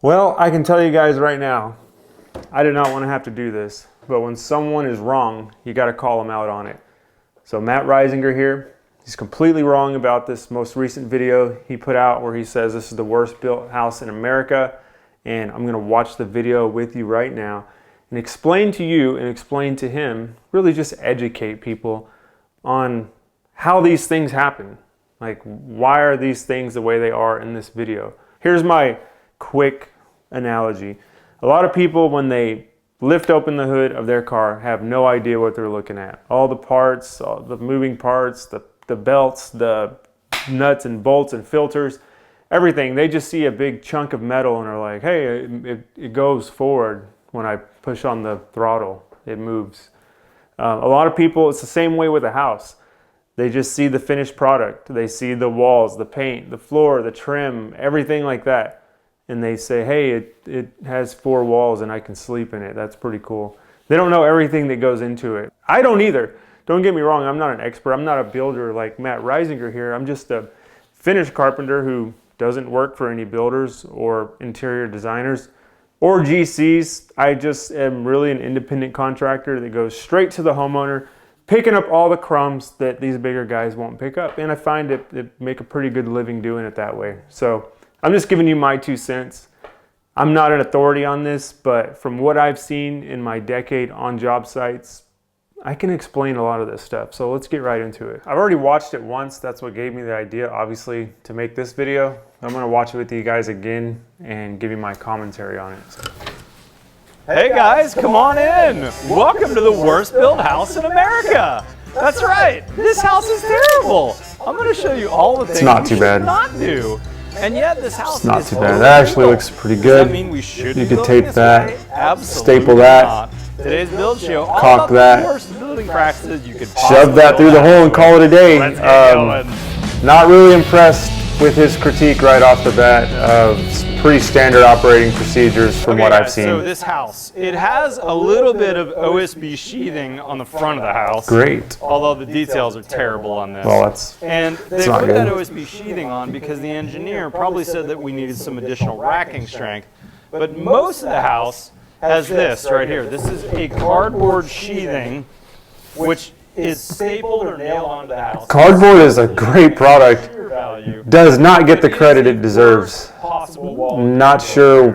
Well, I can tell you guys right now, I did not want to have to do this, but when someone is wrong, you got to call them out on it. So Matt Reisinger here, he's completely wrong about this most recent video he put out where he says this is the worst built house in America, and I'm going to watch the video with you right now and explain to you and explain to him, really just educate people on how these things happen. Like, why are these things the way they are in this video? Here's my quick analogy. A lot of people, when they lift open the hood of their car, have no idea what they're looking at. All the parts, all the moving parts, the belts, the nuts and bolts and filters, everything. They just see a big chunk of metal and are like, hey, it goes forward when I push on the throttle. It moves. A lot of people, it's the same way with a house. They just see the finished product. They see the walls, the paint, the floor, the trim, everything like that. And they say, hey, it has 4 walls and I can sleep in it. That's pretty cool. They don't know everything that goes into it. I don't either. Don't get me wrong, I'm not an expert. I'm not a builder like Matt Reisinger here. I'm just a finished carpenter who doesn't work for any builders or interior designers or GCs. I just am really an independent contractor that goes straight to the homeowner, picking up all the crumbs that these bigger guys won't pick up. And I find it make a pretty good living doing it that way. So I'm just giving you my 2 cents. I'm not an authority on this, but from what I've seen in my decade on job sites, I can explain a lot of this stuff. So let's get right into it. I've already watched it once. That's what gave me the idea, obviously, to make this video. I'm gonna watch it with you guys again and give you my commentary on it. So. Hey guys, come on in. Welcome to the worst built house in America. That's right, this house is terrible. I'm gonna show you all the things not too bad. Not do. And yet this house it's not is too bad. That actually looks pretty good. Does that mean we should you could tape that, staple that, not. Today's build show, caulk that, the worst building practices you could shove that through the hole and call it a day. Let's get going. Not really impressed with his critique right off the bat of pretty standard operating procedures from what I've seen. So this house, it has a little bit of OSB sheathing on the front of the house. Great. Although the details are terrible on this. Well, that's and they put that OSB sheathing on because the engineer probably said that we needed some additional racking strength. But most of the house has this right here. This is a cardboard sheathing, which is stapled or nailed onto the house. Cardboard is a great product. Does not get the credit it deserves. Not sure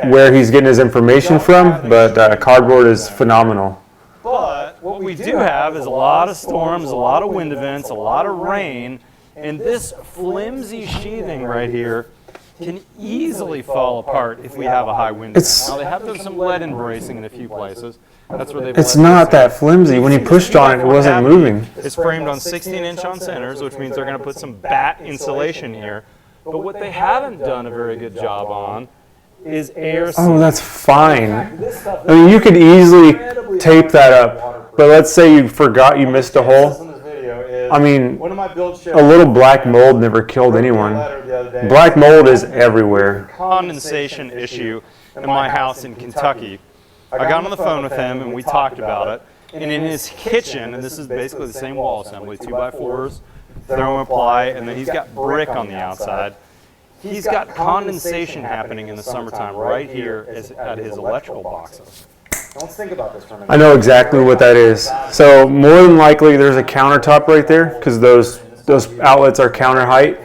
where he's getting his information from, but cardboard is phenomenal. But what we do have is a lot of storms, a lot of wind events, a lot of rain, and this flimsy sheathing right here can easily fall apart if we have a high wind event. Now they have to have some lead bracing in a few places. That's where they've it's not that flimsy. When he pushed on it, it wasn't moving. It's framed on 16-inch on centers, which means they're going to put some batt insulation here. But what they haven't done a very good job on is air sealing. Oh, that's fine. I mean, you could easily tape that up. But let's say you forgot you missed a hole. I mean, a little black mold never killed anyone. Black mold is everywhere. Condensation issue in my house in Kentucky. I got on the phone with him and we talked about it. And in his kitchen, and this is basically the same wall assembly, 2x4s, thermoply, and then he's got brick on the outside. He's got condensation happening in the summertime right here at his electrical boxes. Let's think about this for a minute. I know exactly what that is. So more than likely there's a countertop right there because those outlets are counter height.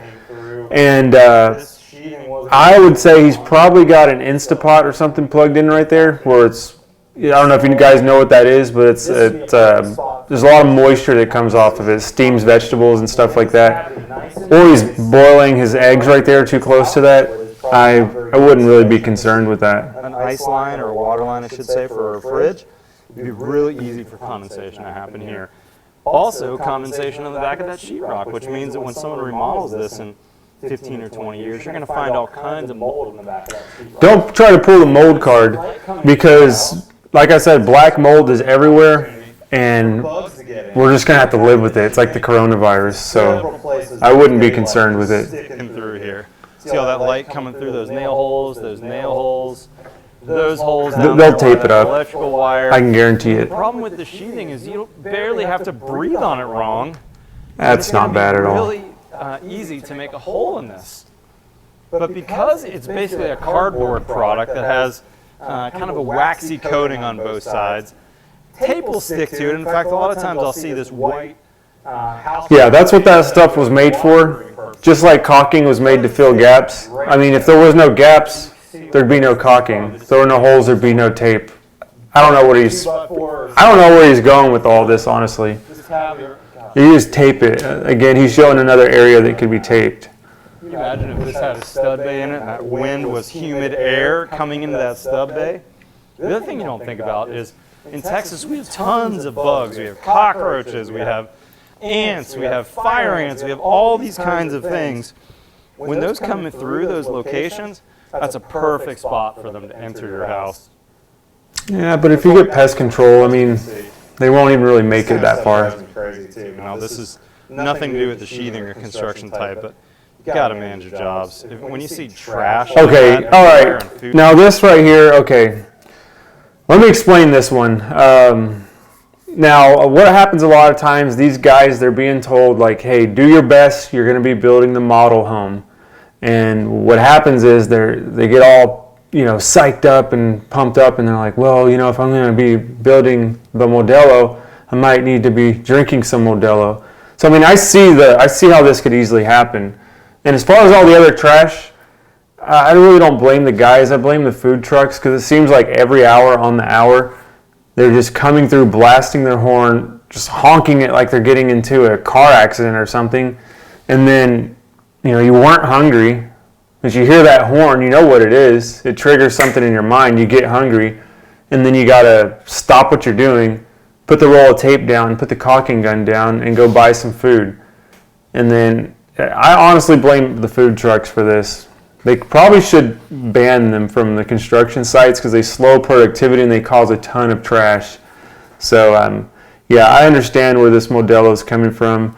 And I would say he's probably got an Instapot or something plugged in right there where it's, I don't know if you guys know what that is, but it's there's a lot of moisture that comes off of it. It steams vegetables and stuff like that. Or he's boiling his eggs right there too close to that. I wouldn't really be concerned with that. An ice line or a water line, I should say, for a fridge, it'd be really easy for condensation to happen here. Also, condensation on the back of that sheetrock, which means that when someone remodels this in 15 or 20 years, you're going to find all kinds of mold in the back of that sheetrock. Don't try to pull the mold card because, like I said, black mold is everywhere, and we're just going to have to live with it. It's like the coronavirus, so I wouldn't be concerned with it. Sticking through here. See all that light coming through those nail holes, those holes down They'll tape it up. Electrical wire. I can guarantee it. The problem with the sheathing is you barely have to breathe on it wrong. That's not bad at all. It's really easy to make a hole in this. But because it's basically a cardboard product that has kind of a waxy coating on both sides, tape will stick to it. In fact, a lot of times I'll see this white Yeah, that's what that stuff was made for. Just like caulking was made to fill gaps. I mean, if there was no gaps, there'd be no caulking. If there were no holes, there'd be no tape. I don't know where he's going with all this, honestly. You just tape it. Again, he's showing another area that could be taped. Can you imagine if this had a stud bay in it and that wind was humid air coming into that stub bay? The other thing you don't think about is in Texas we have tons of bugs. We have cockroaches, we have ants, we have fire ants, we have all these kinds of things. When those come through those locations, that's a perfect spot for them to enter your house. Yeah, but if you get pest control, I mean, they won't even really make it that far. Now, this is nothing to do with the sheathing or construction type, but you got to manage your jobs. When you see trash. Okay, all right. Now this right here, okay. Let me explain this one. Now, what happens a lot of times, these guys, they're being told like, hey, do your best. You're going to be building the model home. And what happens is they get all, psyched up and pumped up, and they're like, well, if I'm going to be building the Modelo, I might need to be drinking some Modelo. So, I mean, I see how this could easily happen. And as far as all the other trash, I really don't blame the guys. I blame the food trucks, because it seems like every hour on the hour, they're just coming through, blasting their horn, just honking it like they're getting into a car accident or something. And then, you weren't hungry. As you hear that horn, you know what it is. It triggers something in your mind. You get hungry. And then you got to stop what you're doing, put the roll of tape down, put the caulking gun down, and go buy some food. And then I honestly blame the food trucks for this. They probably should ban them from the construction sites, because they slow productivity and they cause a ton of trash. So, yeah, I understand where this Modelo is coming from,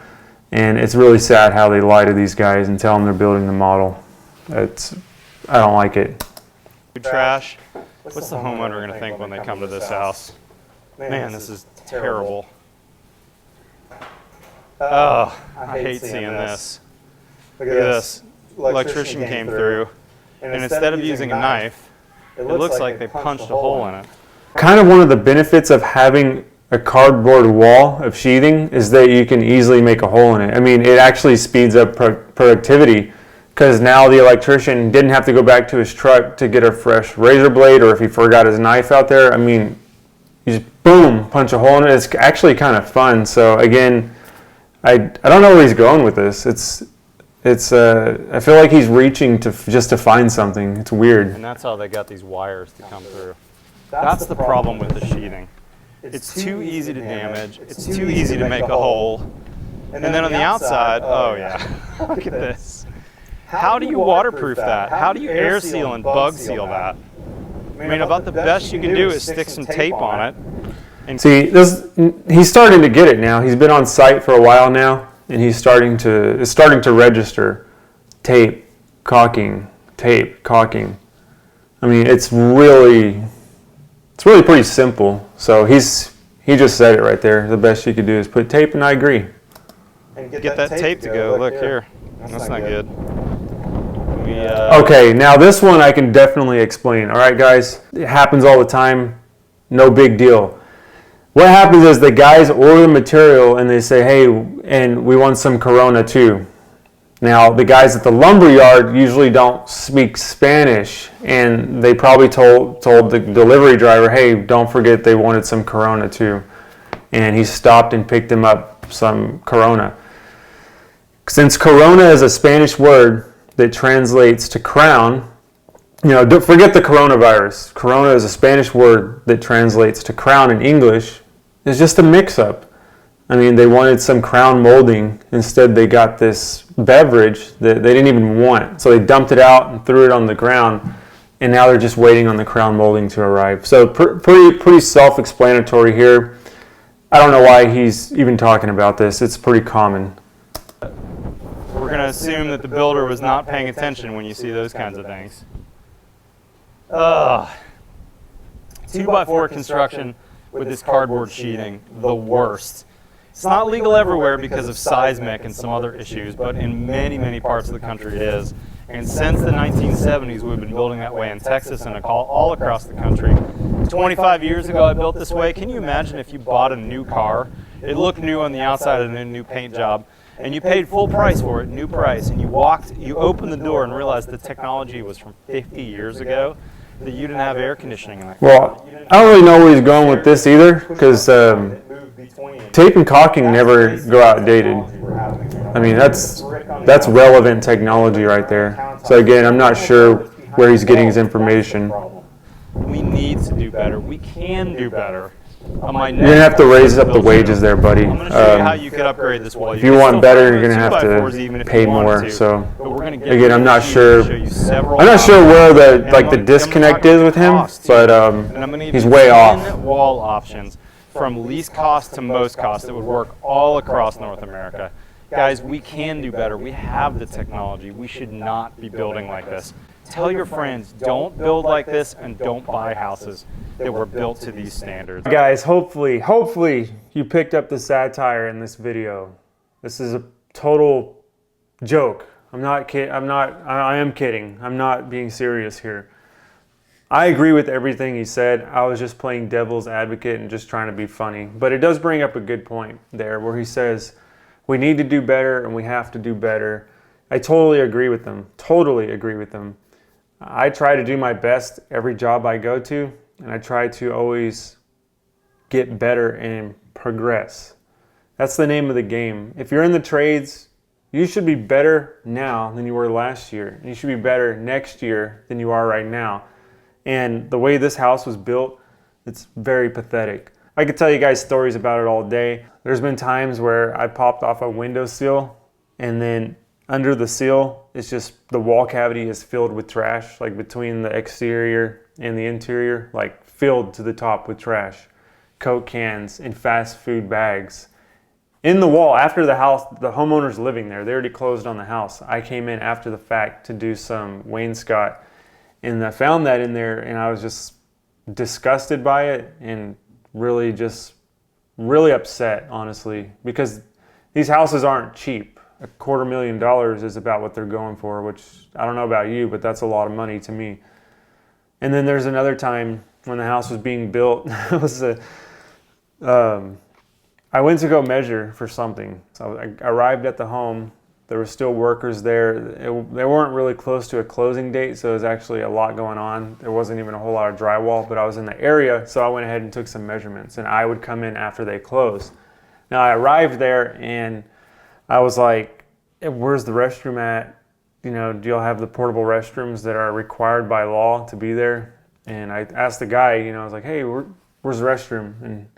and it's really sad how they lie to these guys and tell them they're building the model. I don't like it. Trash. What's the homeowner going to think when they come to this house? Man, this is terrible. Oh, I hate seeing this. Look at this. Electrician came through, and instead of using a knife, it looks like they punched a hole in it. Kind of one of the benefits of having a cardboard wall of sheathing is that you can easily make a hole in it. I mean, it actually speeds up productivity, because now the electrician didn't have to go back to his truck to get a fresh razor blade, or if he forgot his knife out there, I mean, you just boom, punch a hole in it. It's actually kind of fun. So again, I don't know where he's going with this. I feel like he's reaching just to find something. It's weird. And that's how they got these wires to come through. That's the problem with the sheathing. It's too easy to damage. It's too easy to make a hole. And then on the outside, oh yeah, look at this. How do you waterproof that? How do you air seal and bug seal that? I mean, about the best you can do is stick some tape on it. And see, he's starting to get it now. He's been on site for a while now, and it's starting to register. Tape, caulking, tape, caulking. I mean, it's really pretty simple. So he just said it right there. The best you could do is put tape, and I agree. And get that tape to go. Look here. That's not good. Okay, now this one I can definitely explain. All right, guys, it happens all the time. No big deal. What happens is the guys order the material and they say, hey, and we want some Corona too. Now, the guys at the lumber yard usually don't speak Spanish, and they probably told the delivery driver, hey, don't forget they wanted some Corona too. And he stopped and picked him up some Corona. Since Corona is a Spanish word that translates to crown, don't forget the coronavirus. Corona is a Spanish word that translates to crown in English. It's just a mix-up. I mean, they wanted some crown molding. Instead, they got this beverage that they didn't even want. So they dumped it out and threw it on the ground, and now they're just waiting on the crown molding to arrive. So pretty self-explanatory here. I don't know why he's even talking about this. It's pretty common. We're going to assume that the builder was not paying attention when you see those kinds of things. 2x4 construction with this cardboard sheeting, the worst. It's not legal everywhere because of seismic and some other issues, but in many, many parts of the country it is. And since the 1970s, we've been building that way in Texas and all across the country. 25 years ago, I built this way. Can you imagine if you bought a new car? It looked new on the outside and a new paint job, and you paid full price for it, new price, and you opened the door and realized the technology was from 50 years ago, that you didn't have air conditioning in that car. Well, I don't really know where he's going with this either, because tape and caulking never go outdated. I mean, that's relevant technology right there. So again, I'm not sure where he's getting his information. We need to do better. We can do better. You're going to have to raise up the wages there, buddy. I'm going to show you how you could upgrade this wall. If you want better, you're going to have to pay more. So again, I'm not sure. I'm not sure where the disconnect is with him, but he's way off. Wall options from least cost to most cost that would work all across North America. Guys, we can do better. We have the technology. We should not be building like this. Tell your friends, don't build like this, and don't buy houses that were built to these standards. Guys, hopefully you picked up the satire in this video. This is a total joke. I am kidding. I'm not being serious here. I agree with everything he said. I was just playing devil's advocate and just trying to be funny. But it does bring up a good point there where he says, we need to do better and we have to do better. I totally agree with them. Totally agree with them. I try to do my best every job I go to, and I try to always get better and progress. That's the name of the game. If you're in the trades, you should be better now than you were last year. And you should be better next year than you are right now. And the way this house was built, it's very pathetic. I could tell you guys stories about it all day. There's been times where I popped off a windowsill, and then under the seal, it's just the wall cavity is filled with trash, like between the exterior and the interior, like filled to the top with trash. Coke cans and fast food bags. In the wall, after the house, the homeowner's living there. They already closed on the house. I came in after the fact to do some wainscot, and I found that in there, and I was just disgusted by it and really upset, honestly, because these houses aren't cheap. $250,000 is about what they're going for, which I don't know about you, but that's a lot of money to me. And then there's another time when the house was being built. It was I went to go measure for something. So I arrived at the home. There were still workers there. They weren't really close to a closing date, so there was actually a lot going on. There wasn't even a whole lot of drywall, but I was in the area, so I went ahead and took some measurements, and I would come in after they closed. Now I arrived there, and I was like, where's the restroom at? You know, do y'all have the portable restrooms that are required by law to be there? And I asked the guy, you know, I was like, hey, where's the restroom? And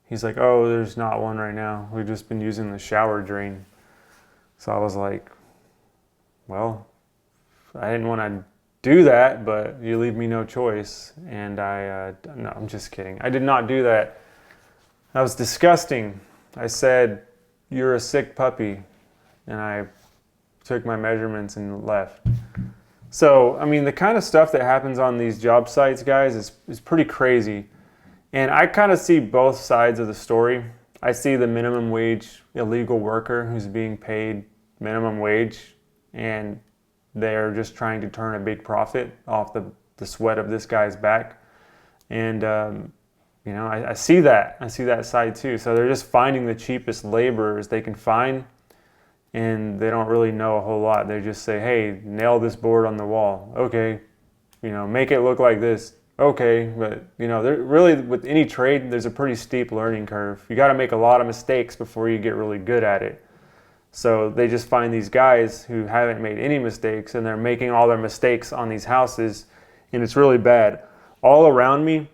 he's like, oh, there's not one right now. We've just been using the shower drain. So I was like, well, I didn't want to do that, but you leave me no choice. And no, I'm just kidding. I did not do that. That was disgusting. I said, you're a sick puppy. And I took my measurements and left. So, I mean, the kind of stuff that happens on these job sites, guys, is pretty crazy. And I kind of see both sides of the story. I see the minimum wage illegal worker who's being paid minimum wage, and they're just trying to turn a big profit off the sweat of this guy's back. And, you know, I see that. I see that side too. So they're just finding the cheapest laborers they can find, and they don't really know a whole lot. They just say, hey, nail this board on the wall. Okay. You know, make it look like this. Okay. But, you know, really with any trade, there's a pretty steep learning curve. You got to make a lot of mistakes before you get really good at it. So they just find these guys who haven't made any mistakes, and they're making all their mistakes on these houses, and it's really bad. All around me,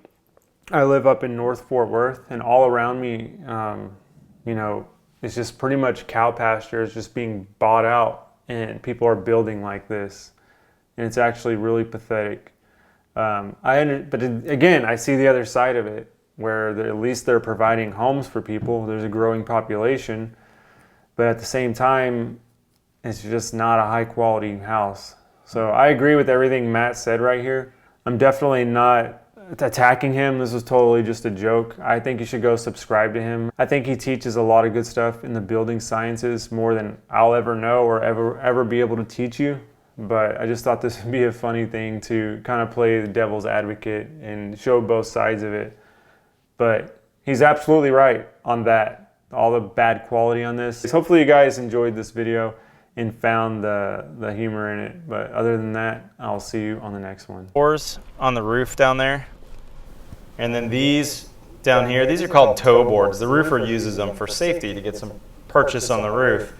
I live up in North Fort Worth, and all around me, you know, it's just pretty much cow pastures just being bought out, and people are building like this, and it's actually really pathetic. But again, I see the other side of it, where at least they're providing homes for people. There's a growing population, but at the same time, it's just not a high quality house. So I agree with everything Matt said right here. I'm definitely not attacking him. This was totally just a joke. I think you should go subscribe to him. I think he teaches a lot of good stuff in the building sciences, more than I'll ever know or ever be able to teach you. but I just thought this would be a funny thing to kind of play the devil's advocate and show both sides of it. But he's absolutely right on that, all the bad quality on this. Hopefully you guys enjoyed this video and found the humor in it. But other than that, I'll see you on the next one. Doors on the roof down there. And then these down here, these are called toe boards. The roofer uses them for safety to get some purchase on the roof.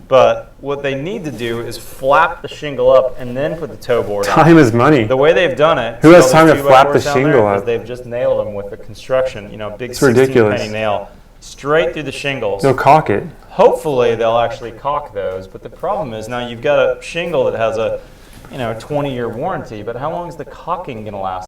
But what they need to do is flap the shingle up and then put the toe board on. Time is money. The way they've done it, who has time to flap the shingle up? They've just nailed them with the construction, you know, big It's 16 ridiculous. penny nail straight through the shingles. They'll caulk it. Hopefully they'll actually caulk those, but the problem is now you've got a shingle that has a 20-year warranty, but how long is the caulking going to last?